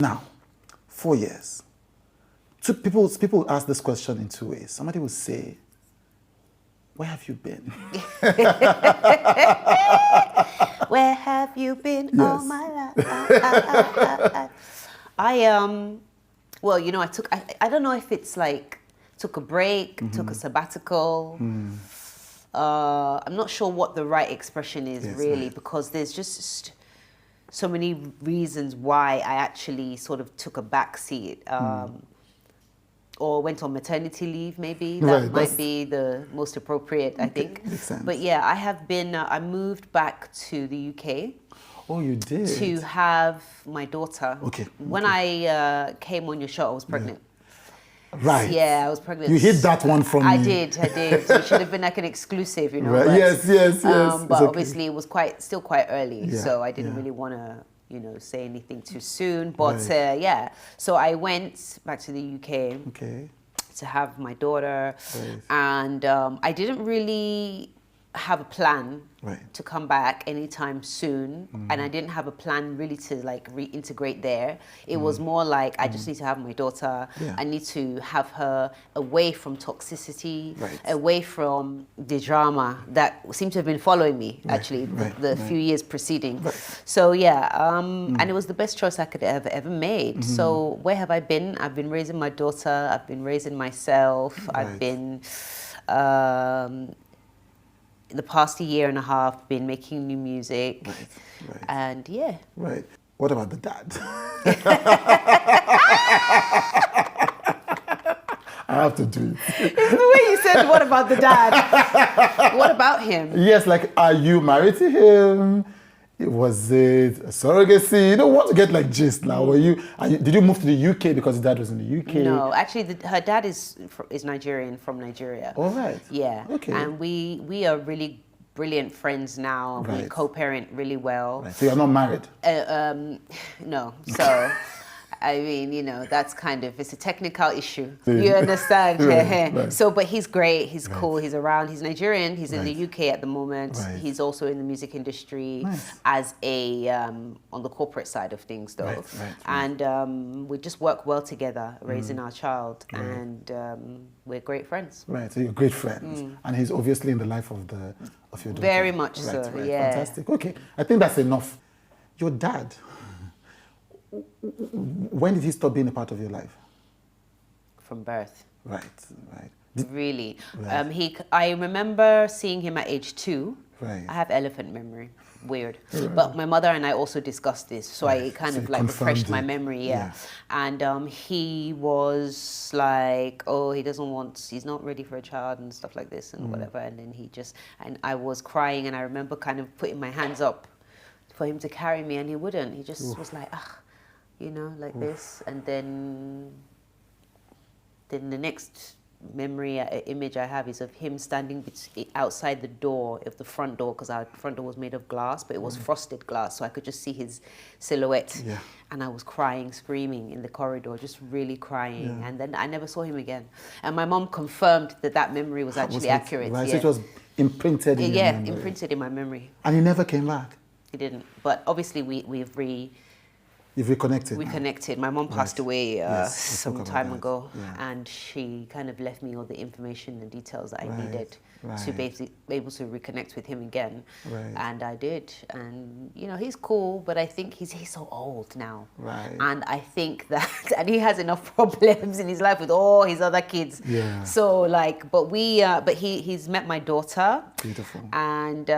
Now, 4 years. People ask this question in two ways. Somebody will say, where have you been? Where have you been all my life? Well, you know, I don't know if it's like, took a break, took a sabbatical. I'm not sure what the right expression is, really, because there's just so many reasons why I actually sort of took a back seat. Or went on maternity leave, maybe. That might be the most appropriate, I think. Makes sense. But yeah, I have been, I moved back to the UK. Oh, you did? To have my daughter. Okay. When I came on your show, I was pregnant. Right. Yeah, I was pregnant. You hid that one from me. I did. It should have been like an exclusive, you know. Right. But, yes. But obviously it was still quite early, so I didn't really want to, you know, say anything too soon. But so I went back to the UK to have my daughter, and I didn't really have a plan to come back anytime soon, and I didn't have a plan really to like reintegrate there. It was more like I just need to have my daughter. I need to have her away from toxicity, away from the drama that seemed to have been following me actually the few years preceding. So and it was the best choice I could have ever made. So where have I been? I've been raising my daughter. I've been raising myself. I've been the past year and a half been making new music, and What about the dad? I have to do it. It's the way you said, what about the dad? What about him? Yes, like, are you married to him? Was it a surrogacy? You don't want to get like gist now. Did you move to the UK because his dad was in the UK? No, actually, her dad is Nigerian, from Nigeria. All right. Yeah. Okay. And we are really brilliant friends now. We co-parent really well. So you're not married? No. So, I mean, you know, that's kind of, it's a technical issue. You understand? So, but he's great. He's cool. He's around. He's Nigerian. He's in the UK at the moment. He's also in the music industry as a, on the corporate side of things though. And we just work well together, raising our child. And we're great friends. Right, so you're great friends. And he's obviously in the life of your daughter. Very much so, yeah. Fantastic. Okay, I think that's enough. Your dad, when did he stop being a part of your life? From birth. Right. Really. I remember seeing him at age 2. Right. I have elephant memory. Weird. But my mother and I also discussed this, so I kind of like refreshed my memory, And he was like, oh, he's not ready for a child and stuff like this and whatever. And then and I was crying, and I remember kind of putting my hands up for him to carry me, and he wouldn't. He just was like, you know, like this. And then the next image I have is of him standing outside the door of the front door, because our front door was made of glass, but it was frosted glass, so I could just see his silhouette. And I was crying, screaming in the corridor, just really crying. And then I never saw him again. And my mom confirmed that memory was actually accurate. Right, so it was imprinted in your memory. Yeah, imprinted in my memory. And he never came back? He didn't. But obviously You've reconnected? We connected. My mom passed away some time ago, and she kind of left me all the information and details that I needed to be able to reconnect with him again. And I did. And, you know, he's cool, but I think he's so old now. And I think that, and he has enough problems in his life with all his other kids. So, like, but he's met my daughter. Beautiful. And,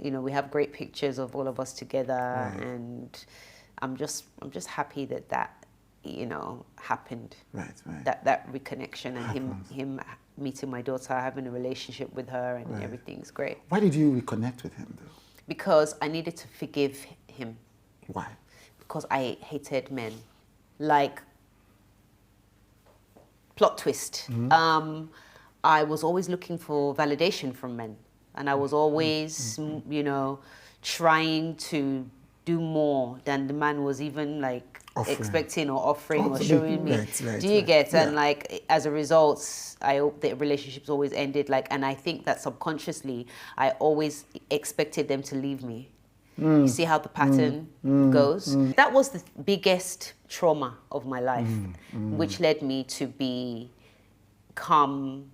you know, we have great pictures of all of us together, and I'm just happy that you know, happened. That reconnection, and him meeting my daughter, having a relationship with her, and everything's great. Why did you reconnect with him though? Because I needed to forgive him. Why? Because I hated men. Like, plot twist. I was always looking for validation from men. And I was always, you know, trying to do more than the man was even like expecting or offering or showing me. Do you get? And like, as a result, the relationships always ended. Like, and I think that subconsciously, I always expected them to leave me. You see how the pattern goes? That was the biggest trauma of my life, which led me to become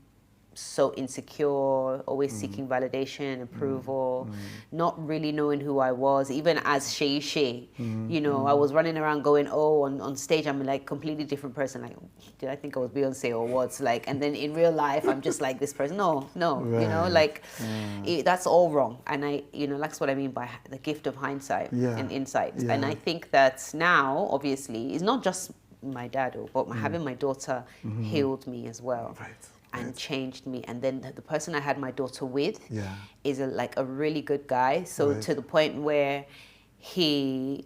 so insecure, always seeking validation, approval, not really knowing who I was, even as Seyi Shay. You know, I was running around going, oh, on stage I'm like completely different person. Like, did I think I was Beyonce or what? Like, and then in real life I'm just like this person. No, Right. you know, like that's all wrong. And that's what I mean by the gift of hindsight and insight. Yeah. And I think that now, obviously, it's not just my dad, but having my daughter healed me as well. Right. And changed me. And then the person I had my daughter with Yeah. is a really good guy. So Right. to the point where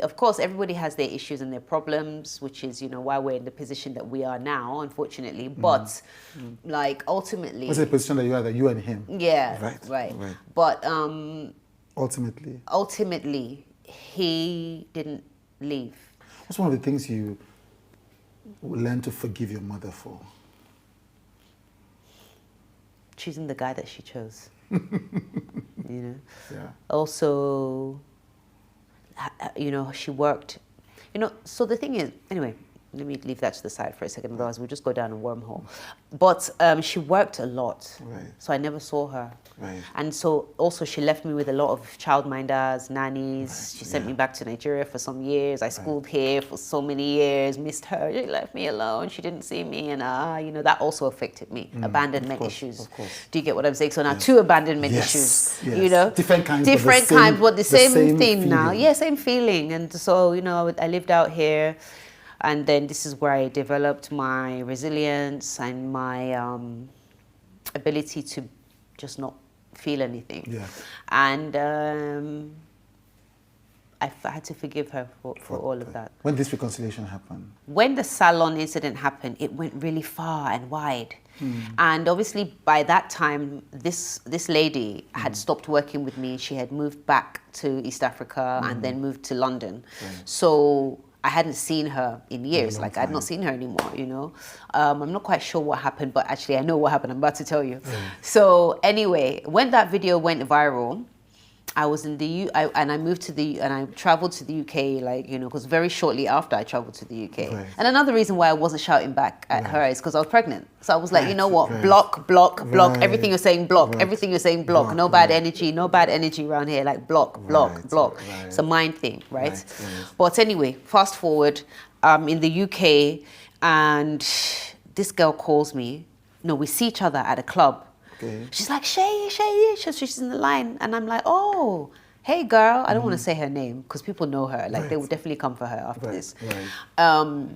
of course, everybody has their issues and their problems, which is, why we're in the position that we are now, unfortunately. But like ultimately, What's the position that you are, that you and him? yeah, right. But ultimately, he didn't leave. What's one of the things you learned to forgive your mother for? Choosing the guy that she chose. Yeah. Also, she worked. So the thing is, anyway, let me leave that to the side for a second, otherwise we'll just go down a wormhole. But she worked a lot, Right. so I never saw her. Right. And so also she left me with a lot of childminders, nannies. Right. She sent me back to Nigeria for some years. I schooled here for so many years, missed her. She left me alone. She didn't see me. And, that also affected me. Abandonment issues. Of course. Do you get what I'm saying? So now 2 abandonment issues, Yes. Different kinds, but the same thing feeling. now. Yeah, same feeling. And so, I lived out here. And then this is where I developed my resilience and my ability to just not feel anything. Yeah. And I had to forgive her for all of that. When this reconciliation happened? When the salon incident happened, it went really far and wide. And obviously by that time, this lady had stopped working with me. She had moved back to East Africa and then moved to London. Right. So I hadn't seen her in years. Like, I'd not seen her anymore, I'm not quite sure what happened, but actually I know what happened. I'm about to tell you. So anyway, when that video went viral, I was in and I traveled to the UK, because very shortly after I traveled to the UK. Right. And another reason why I wasn't shouting back at her is because I was pregnant. So I was like, you know what, block, everything you're saying, block, everything you're saying, block. No bad energy around here, like block. Right. It's a mind thing, right? But anyway, fast forward, in the UK, and this girl calls me. No, we see each other at a club. Okay. She's like, Shay, she's in the line. And I'm like, oh, hey, girl. I don't want to say her name because people know her. Like, they will definitely come for her after this. Right.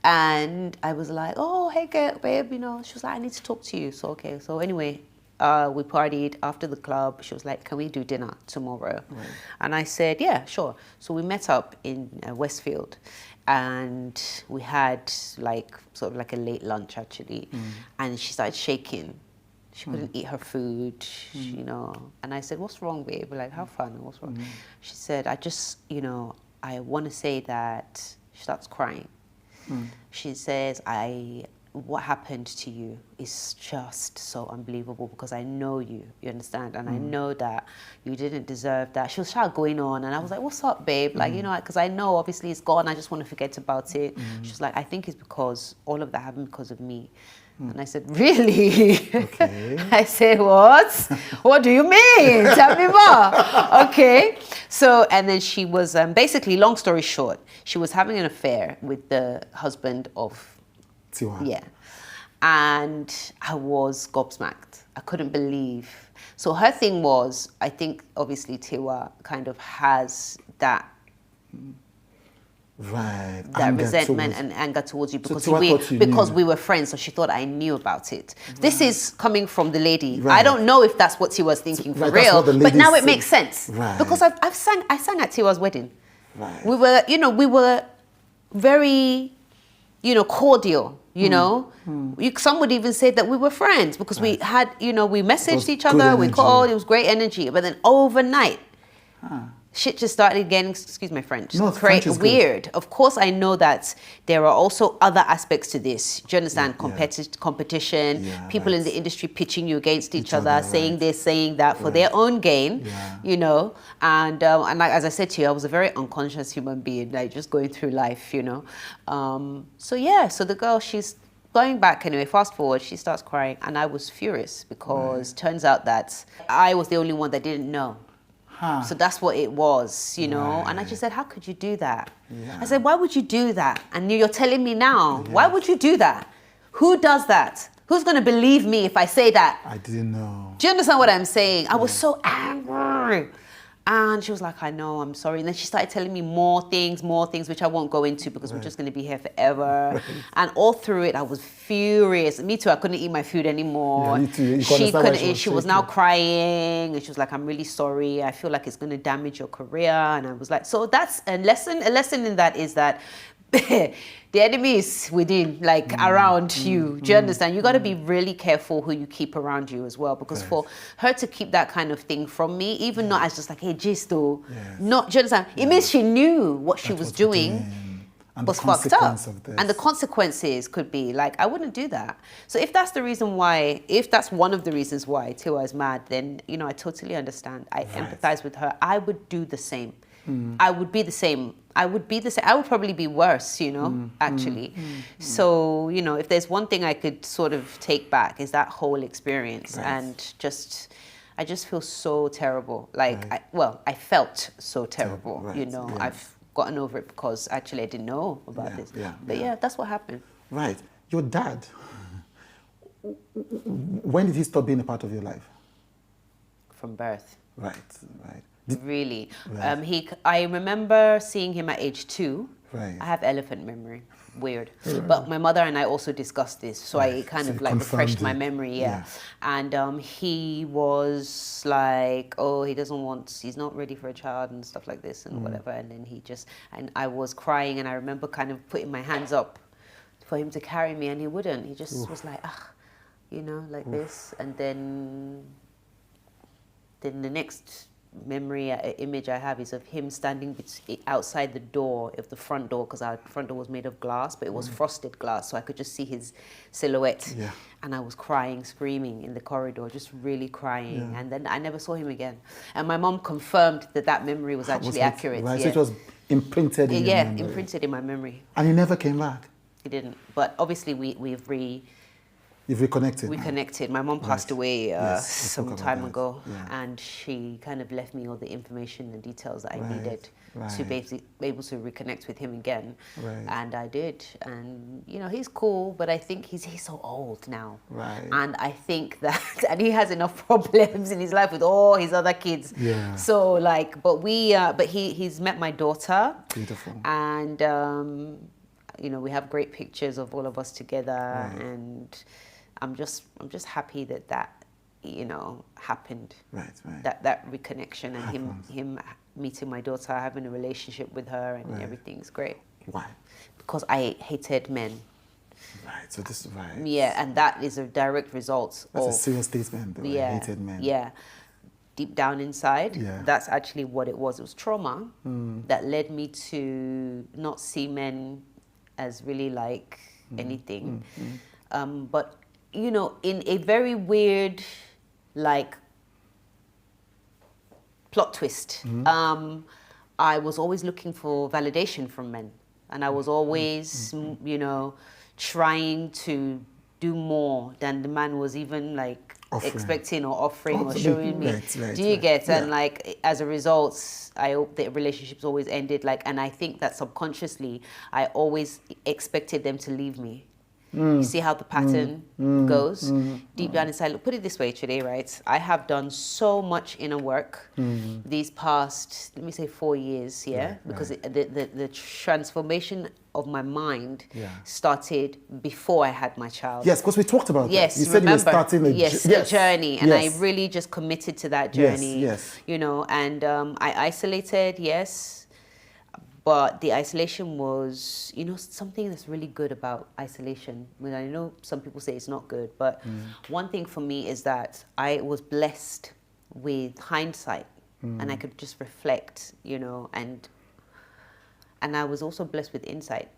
And I was like, oh, hey, girl, babe, She was like, I need to talk to you. So, okay. So anyway, we partied after the club. She was like, can we do dinner tomorrow? Right. And I said, yeah, sure. So we met up in Westfield. And we had sort of like a late lunch, actually. And she started shaking. She couldn't eat her food, And I said, what's wrong, babe? Like, have fun. What's wrong? She said, I just, I want to say that. She starts crying. She says, what happened to you is just so unbelievable because I know you understand? And I know that you didn't deserve that. She was going on, and I was like, what's up, babe? Like, because I know obviously it's gone. I just want to forget about it. She was like, I think it's because all of that happened because of me. And I said, really? Okay. I said, what? What do you mean? Tell me more. Okay. So, and then she was, basically, long story short, she was having an affair with the husband of Tiwa. Yeah. And I was gobsmacked. I couldn't believe. So her thing was, I think, obviously, Tiwa kind of has that... Right. That resentment and anger towards you because we were friends, so she thought I knew about it. Right. This is coming from the lady. Right. I don't know if that's what Tiwa's thinking for real, but now it makes sense. Right. Because I sang at Tiwa's wedding. Right. We were very, cordial. Some would even say that we were friends because we had, we messaged each other, we called, it was great energy. But then overnight, shit just started getting, excuse my French, No, French is good. weird. Of course, I know that there are also other aspects to this. Do you understand? Competition, people in the industry pitching you against each other, saying this, saying that for their own gain, you know. And like, as I said to you, I was a very unconscious human being, like just going through life, you know. So the girl, she's going back anyway, fast forward, she starts crying, and I was furious because turns out that I was the only one that didn't know. So that's what it was, you know. And I just said, how could you do that? I said, why would you do that? And you're telling me now, why would you do that? Who does that? Who's going to believe me if I say that? I didn't know. Do you understand what I'm saying? I was so angry. And she was like, I know, I'm sorry. And then she started telling me more things, which I won't go into because we're just going to be here forever. And all through it, I was furious. Me too, I couldn't eat my food anymore. Me too. She was now crying. And she was like, I'm really sorry. I feel like it's going to damage your career. And I was like, so that's a lesson. A lesson in that is that the enemy is within, like around you. Do you understand? You got to be really careful who you keep around you as well, because for her to keep that kind of thing from me, even not as just like, hey, gist or not, do you understand? It means she knew what she was doing was fucked up. And the consequences could be like, I wouldn't do that. So if that's the reason why, if that's one of the reasons why Tiwa is mad, then, you know, I totally understand. I empathize with her. I would do the same. I would be the same. I would probably be worse, you know, actually. So, you know, if there's one thing I could sort of take back is that whole experience. And I just feel so terrible. Like, I felt so terrible, you know. I've gotten over it because actually I didn't know about this. But yeah, that's what happened. Right. Your dad, when did he stop being a part of your life? From birth. Right. Really. I remember seeing him at age 2. I have elephant memory. Weird. But my mother and I also discussed this. So I kind of like refreshed my memory. And he was like, oh, he's not ready for a child and stuff like this and whatever. And then and I was crying, and I remember kind of putting my hands up for him to carry me, and he wouldn't. He just was like, you know, like this. And then the next image I have is of him standing outside the door of the front door, because our front door was made of glass, but it was frosted glass, so I could just see his silhouette. And I was crying, screaming in the corridor, just really crying. And then I never saw him again. And my mom confirmed that memory was actually accurate. Right, so it was imprinted in your memory. Yeah, imprinted in my memory. And he never came back? He didn't. But obviously You've reconnected? We connected. My mom passed away some time ago, and she kind of left me all the information and details that I needed to be able to reconnect with him again. And I did. And, you know, he's cool, but I think he's so old now. And I think that, and he has enough problems in his life with all his other kids. So, like, but he's met my daughter. Beautiful. And, you know, we have great pictures of all of us together, and I'm just happy that you know happened. That reconnection and him meeting my daughter, having a relationship with her, and everything's great. Why? Because I hated men. So this is Yeah, and that is a direct result. That's a serious statement. Though. I hated men. Yeah. Deep down inside, that's actually what it was. It was trauma that led me to not see men as really like anything. But you know, in a very weird, like, plot twist, I was always looking for validation from men. And I was always, you know, trying to do more than the man was even, like, expecting or offering or showing me. Do you get? And, like, as a result, the relationships always ended, like, and I think that subconsciously, I always expected them to leave me. You see how the pattern goes? Deep down inside. Look, put it this way, today, right? I have done so much inner work these past, let me say 4 years, because the transformation of my mind started before I had my child. Yes, because we talked about that. You said you were starting a journey, and I really just committed to that journey. You know, and I isolated, but the isolation was, you know, something that's really good about isolation. I mean, I know some people say it's not good, but one thing for me is that I was blessed with hindsight. and I could just reflect, and I was also blessed with insight,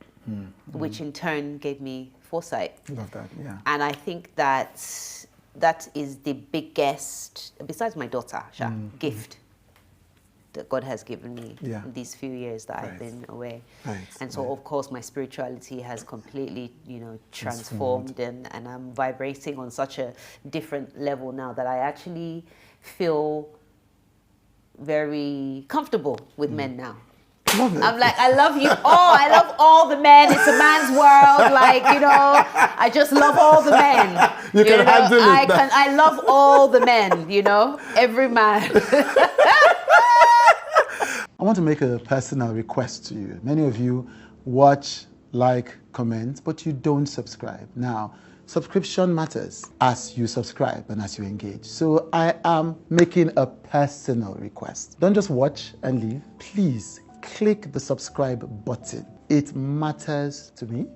which in turn gave me foresight. Love that, yeah. And I think that is the biggest, besides my daughter, gift that God has given me in these few years that I've been away. And so, of course, my spirituality has completely, transformed, and I'm vibrating on such a different level now that I actually feel very comfortable with men now. I'm like, I love you all. I love all the men. It's a man's world. Like, I just love all the men. You can handle it. I love all the men, every man. I want to make a personal request to you. Many of you watch, like, comment, but you don't subscribe. Now, subscription matters as you subscribe and as you engage. So I am making a personal request. Don't just watch and leave. Please click the subscribe button. It matters to me.